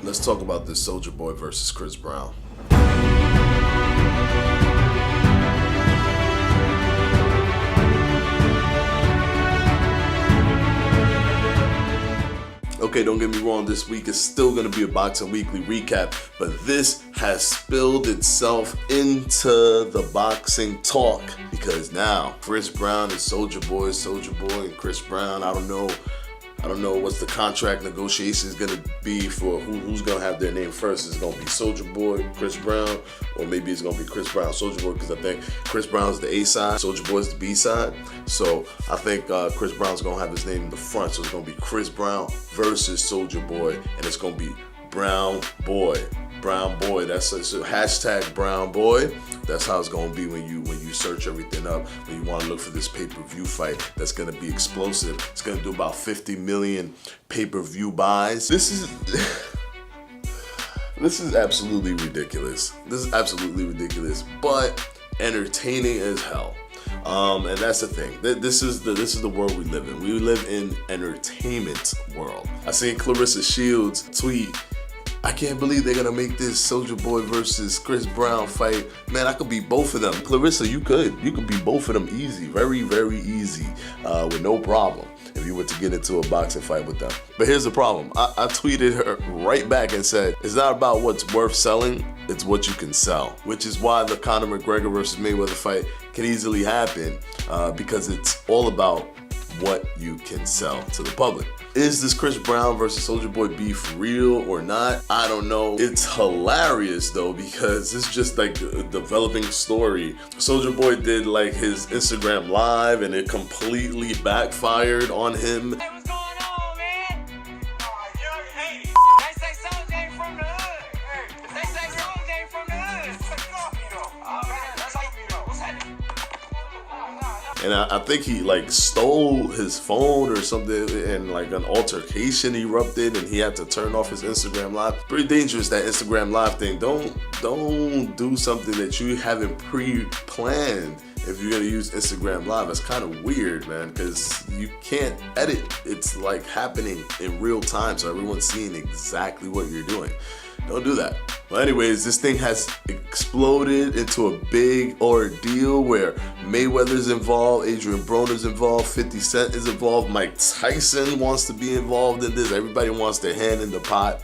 Let's talk about this Soulja Boy versus Chris Brown. Okay, don't get me wrong, this week is still going to be a Boxing Weekly recap, but this has spilled itself into the boxing talk because now Chris Brown and Soulja Boy and Chris Brown, I don't know what's the contract negotiations going to be for who's going to have their name first. Is it going to be Soulja Boy, Chris Brown, or maybe it's going to be Chris Brown, Soulja Boy, because I think Chris Brown's the A side, Soulja Boy's the B side. So I think Chris Brown's going to have his name in the front. So it's going to be Chris Brown versus Soulja Boy, and it's going to be Brown Boy. Brown Boy, that's a hashtag Brown Boy. That's how it's gonna be when you search everything up, when you want to look for this pay-per-view fight that's gonna be explosive. It's gonna do about 50 million pay-per-view buys. This is absolutely ridiculous. This is absolutely ridiculous, but entertaining as hell. And that's the thing. This is the world we live in. We live in entertainment world. I seen Clarissa Shields tweet, I can't believe they're gonna make this Soulja Boy versus Chris Brown fight. Man, I could be both of them. Clarissa, you could be both of them easy, very, very easy, with no problem if you were to get into a boxing fight with them. But here's the problem. I tweeted her right back and said, it's not about what's worth selling, it's what you can sell. Which is why the Conor McGregor versus Mayweather fight can easily happen, because it's all about what you can sell to the public. Is this Chris Brown versus Soulja Boy beef real or not? I don't know. It's hilarious though, because it's just like a developing story. Soulja Boy did like his Instagram live and it completely backfired on him. Hey, what's going on, man? Hey, they say Soulja ain't from the hood. Hey, they say Soulja ain't from the hood. What's happening? And I think he like stole his phone or something, and like an altercation erupted and he had to turn off his Instagram live. Pretty dangerous, that Instagram live thing. Don't do something that you haven't pre-planned if you're gonna use Instagram live. It's kind of weird, man, because you can't edit. It's like happening in real time, so everyone's seeing exactly what you're doing. Don't do that. Well, anyways, this thing has exploded into a big ordeal where Mayweather's involved, Adrian Broner's involved, 50 Cent is involved, Mike Tyson wants to be involved in this. Everybody wants their hand in the pot.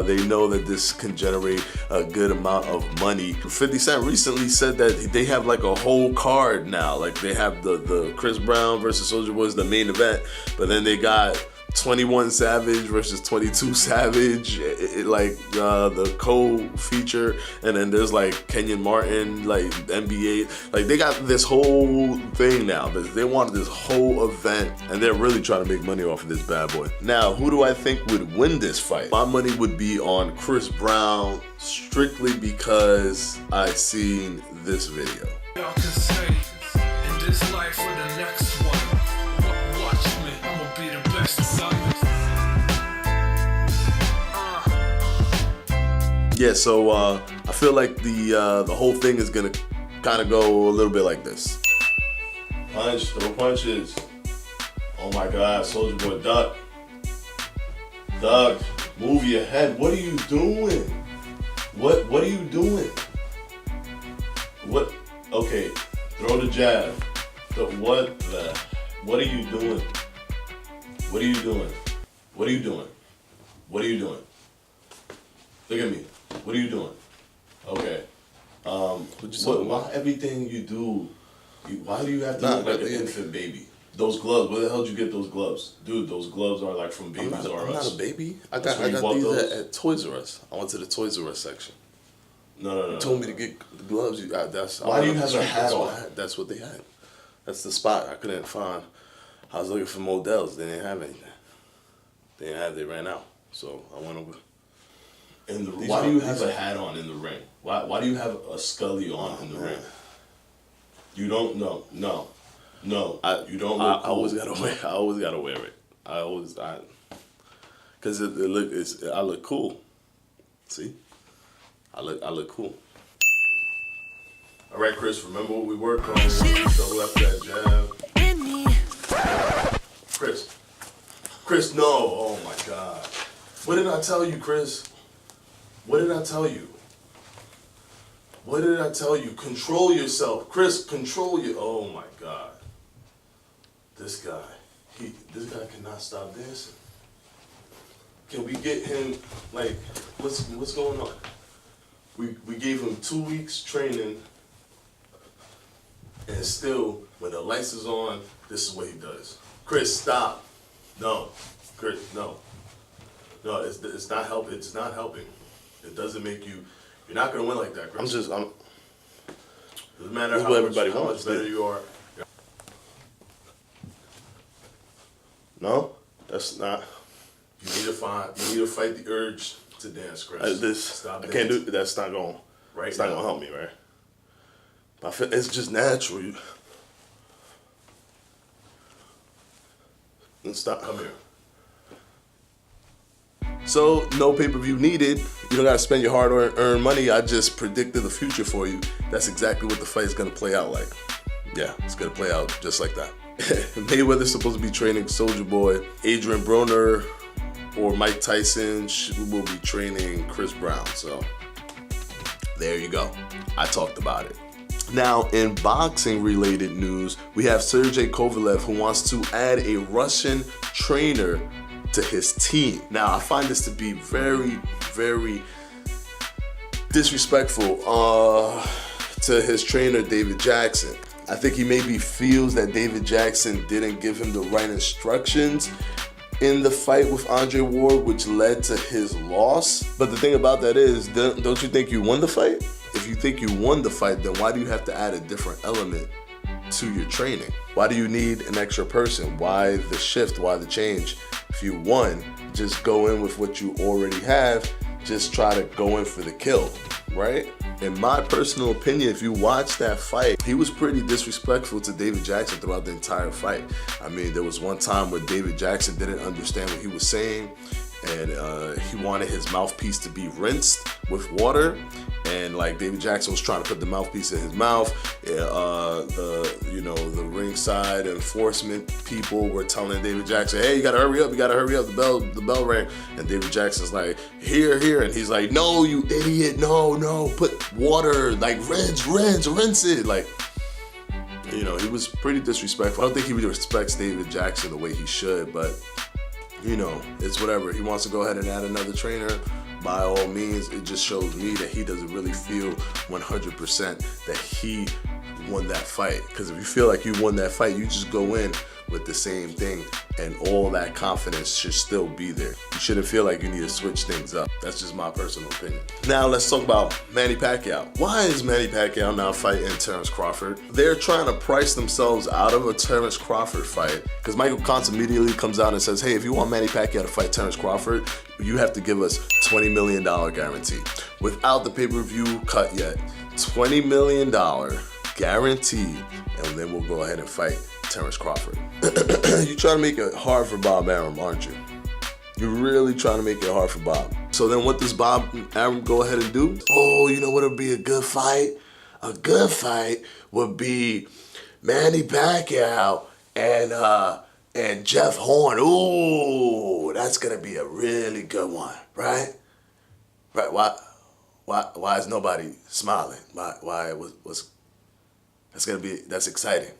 They know that this can generate a good amount of money. 50 Cent recently said that they have like a whole card now. Like they have the Chris Brown versus Soulja Boy is the main event, but then they got 21 Savage versus 22 Savage, the co-feature, and then there's like Kenyon Martin, like NBA, like they got this whole thing now. They wanted this whole event, and they're really trying to make money off of this bad boy. Now, who do I think would win this fight? My money would be on Chris Brown, strictly because I seen this video. Y'all can say in this life for the next one, watch me, I'ma be the best of Yeah, so I feel like the whole thing is gonna kind of go a little bit like this. Punch, throw punches. Oh my God, Soulja Boy, duck. Duck, move your head. What are you doing? What are you doing? What? Okay, throw the jab. What are you doing? What are you doing? What are you doing? What are you doing? Look at me. What are you doing? Okay. Why everything you do, why do you have to look like an infant baby? Those gloves, where the hell did you get those gloves? Dude, those gloves are like from Babies R Us. I'm not a baby. I got these at Toys R Us. I went to the Toys R Us section. No. You told me to get the gloves. Why do you have a hat on? That's what they had. That's the spot. I couldn't find. I was looking for models. They didn't have anything. They ran out. So I went over. Why do you have a hat on in the ring? Why do you have a Scully on in the ring? You don't know. No. You don't look cool. I always gotta wear it. Cause I look cool. See? I look cool. All right, Chris, remember what we worked on. Double up that jab. Chris, no. Oh my God. What did I tell you, Chris? What did I tell you? What did I tell you? Control yourself. Chris, control you. Oh my God. This guy cannot stop dancing. Can we get him, like, what's going on? We gave him 2 weeks training, and still, when the lights is on, this is what he does. Chris, stop. No. Chris, no. No, it's not helping. It's not helping. It doesn't make you, you're not going to win like that, Chris. Doesn't matter how much better you are. No, that's not. You need to fight the urge to dance, Chris. I can't do. That's not going. Right. It's not going to help me, right? It's just natural. Stop. Come here. So, no pay-per-view needed. You don't got to spend your hard-earned money. I just predicted the future for you. That's exactly what the fight is going to play out like. Yeah, it's going to play out just like that. Mayweather's supposed to be training Soulja Boy. Adrian Broner or Mike Tyson will be training Chris Brown. So, there you go. I talked about it. Now, in boxing-related news, we have Sergey Kovalev, who wants to add a Russian trainer to his team. Now, I find this to be very, very disrespectful to his trainer, David Jackson. I think he maybe feels that David Jackson didn't give him the right instructions in the fight with Andre Ward, which led to his loss. But the thing about that is, don't you think you won the fight? If you think you won the fight, then why do you have to add a different element to your training? Why do you need an extra person? Why the shift? Why the change? If you won, just go in with what you already have. Just try to go in for the kill, right? In my personal opinion, if you watch that fight, he was pretty disrespectful to David Jackson throughout the entire fight. I mean, there was one time where David Jackson didn't understand what he was saying, and he wanted his mouthpiece to be rinsed with water, and like David Jackson was trying to put the mouthpiece in his mouth. The ringside enforcement people were telling David Jackson, "Hey, you gotta hurry up! The bell rang." And David Jackson's like, "Here," and he's like, "No, you idiot! No! Put water, like rinse it!" Like, he was pretty disrespectful. I don't think he really respects David Jackson the way he should, but it's whatever. He wants to go ahead and add another trainer. By all means, it just shows me that he doesn't really feel 100% that he won that fight. Because if you feel like you won that fight, you just go in with the same thing, and all that confidence should still be there. You shouldn't feel like you need to switch things up. That's just my personal opinion. Now let's talk about Manny Pacquiao. Why is Manny Pacquiao now fighting Terrence Crawford? They're trying to price themselves out of a Terrence Crawford fight, because Michael Conce immediately comes out and says, "Hey, if you want Manny Pacquiao to fight Terrence Crawford, you have to give us $20 million guarantee." Without the pay-per-view cut yet, $20 million guaranteed, and then we'll go ahead and fight Terrence Crawford. You're trying to make it hard for Bob Arum, aren't you? You're really trying to make it hard for Bob. So then what does Bob Arum go ahead and do? Oh, you know what would be a good fight? A good fight would be Manny Pacquiao and Jeff Horn. Ooh, that's gonna be a really good one, right? Right? Why is nobody smiling? Why was that's exciting.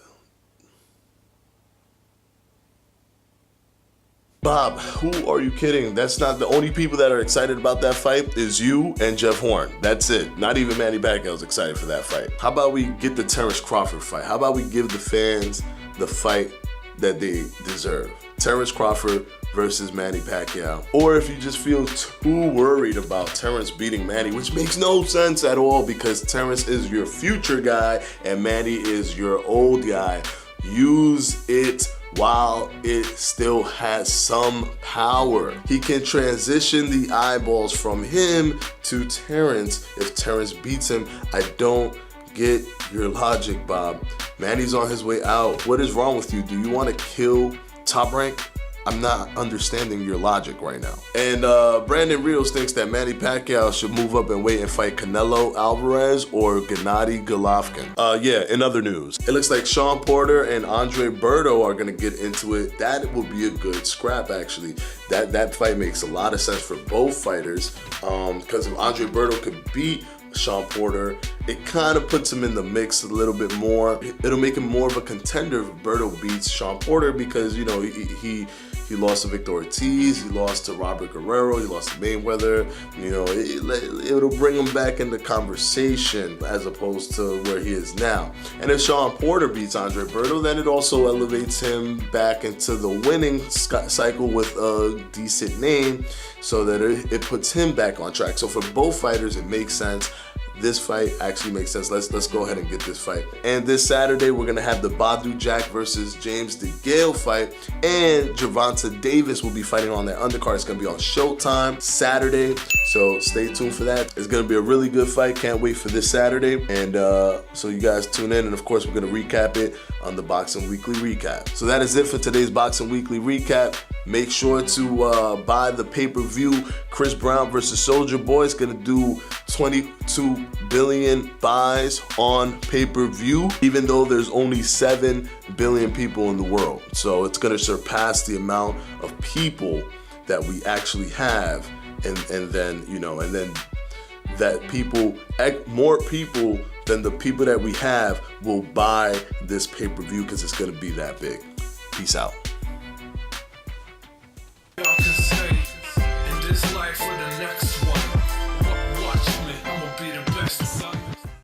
Bob, who are you kidding? That's not the only people that are excited about that fight is you and Jeff Horn. That's it. Not even Manny Pacquiao's excited for that fight. How about we get the Terrence Crawford fight? How about we give the fans the fight that they deserve? Terrence Crawford versus Manny Pacquiao. Or if you just feel too worried about Terrence beating Manny, which makes no sense at all because Terrence is your future guy and Manny is your old guy. Use it while it still has some power. He can transition the eyeballs from him to Terrence if Terrence beats him. I don't get your logic, Bob. Manny's on his way out. What is wrong with you? Do you want to kill Top Rank? I'm not understanding your logic right now. And Brandon Rios thinks that Manny Pacquiao should move up and wait and fight Canelo Alvarez or Gennady Golovkin. Yeah, in other news, it looks like Sean Porter and Andre Berto are gonna get into it. That will be a good scrap, actually. That fight makes a lot of sense for both fighters, because if Andre Berto could beat Sean Porter, it kind of puts him in the mix a little bit more. It'll make him more of a contender if Berto beats Sean Porter, because, you know, he lost to Victor Ortiz, he lost to Robert Guerrero, he lost to Mayweather. You know, it'll bring him back into conversation as opposed to where he is now. And if Sean Porter beats Andre Berto, then it also elevates him back into the winning cycle with a decent name, so that it puts him back on track. So for both fighters, it makes sense. This fight actually makes sense. Let's go ahead and get this fight. And this Saturday, we're gonna have the Badu Jack versus James DeGale fight, and Gervonta Davis will be fighting on that undercard. It's gonna be on Showtime Saturday, so stay tuned for that. It's gonna be a really good fight. Can't wait for this Saturday. And so you guys tune in, and of course, we're gonna recap it on the Boxing Weekly Recap. So that is it for today's Boxing Weekly Recap. Make sure to buy the pay-per-view. Chris Brown versus Soulja Boy is gonna do 22 billion buys on pay-per-view, even though there's only 7 billion people in the world. So it's gonna surpass the amount of people that we actually have, and then, you know, and then that more people than the people that we have will buy this pay-per-view, because it's gonna be that big. Peace out. Y'all can say in this life